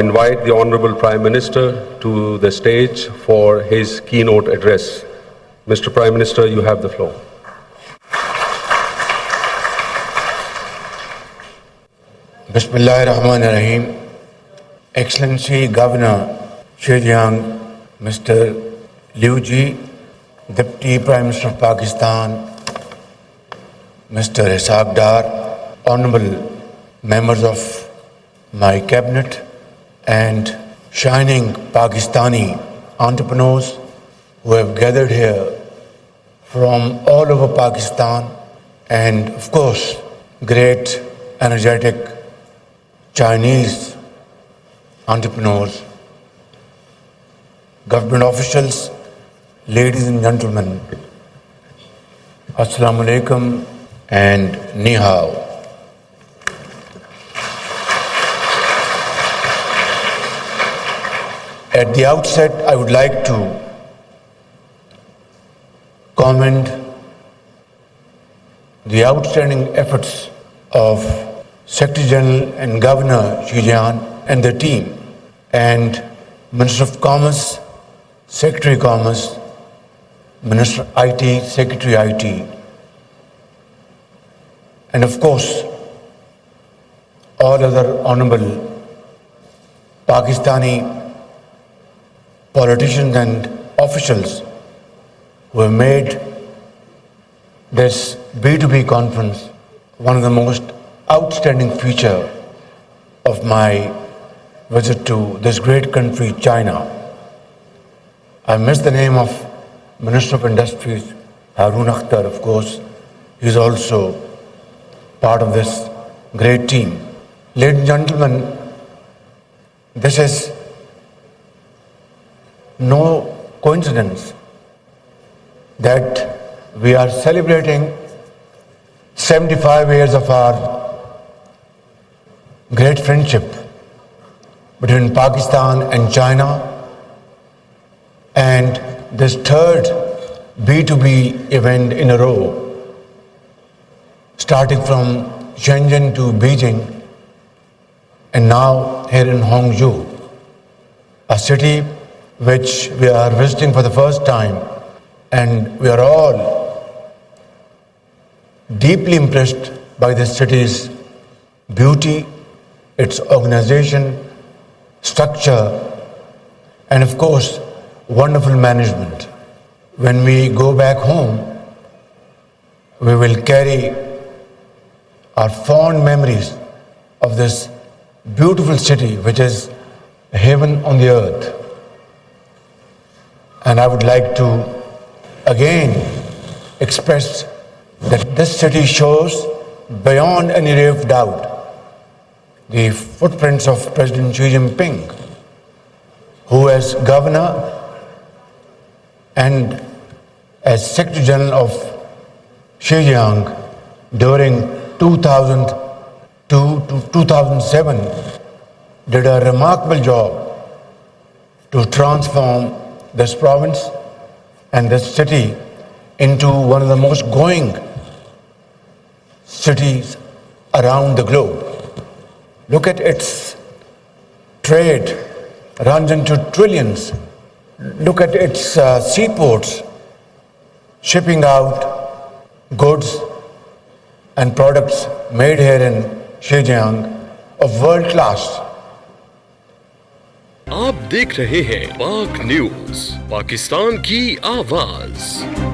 Invite the Honorable Prime Minister to the stage for his keynote address. Mr. Prime Minister, you have the floor. Bismillahirrahmanirrahim. Excellency Governor Zhejiang, Mr. Liu Ji, Deputy Prime Minister of Pakistan, Mr. Ishaq Dar, Honorable members of my cabinet, and shining Pakistani entrepreneurs who have gathered here from all over Pakistan, and of course, great, energetic Chinese entrepreneurs, government officials, ladies and gentlemen, Assalamu alaikum and Ni hao. At the outset, I would like to commend the outstanding efforts of Secretary General and Governor Zhejiang and their team, and Minister of Commerce, Secretary Commerce, Minister IT, Secretary IT, and of course, all other honorable Pakistani politicians and officials who have made this B2B conference one of the most outstanding feature of my visit to this great country, China. I miss the name of Minister of Industries, Harun Akhtar, of course. He is also part of this great team. Ladies and gentlemen, this is no coincidence that we are celebrating 75 years of our great friendship between Pakistan and China, and this third B2B event in a row, starting from Shenzhen to Beijing and now here in Hangzhou, a city which we are visiting for the first time, and we are all deeply impressed by this city's beauty, its organization, structure, and of course, wonderful management. When we go back home, we will carry our fond memories of this beautiful city, which is a heaven on the earth. And I would like to again express that this city shows beyond any ray of doubt the footprints of President Xi Jinping, who as governor and as Secretary General of Zhejiang during 2002 to 2007 did a remarkable job to transform this province and this city into one of the most growing cities around the globe. Look at its trade, runs into trillions. Look at its seaports, shipping out goods and products made here in Zhejiang of world class. आप देख रहे हैं पाक news, Pakistan की आवाज।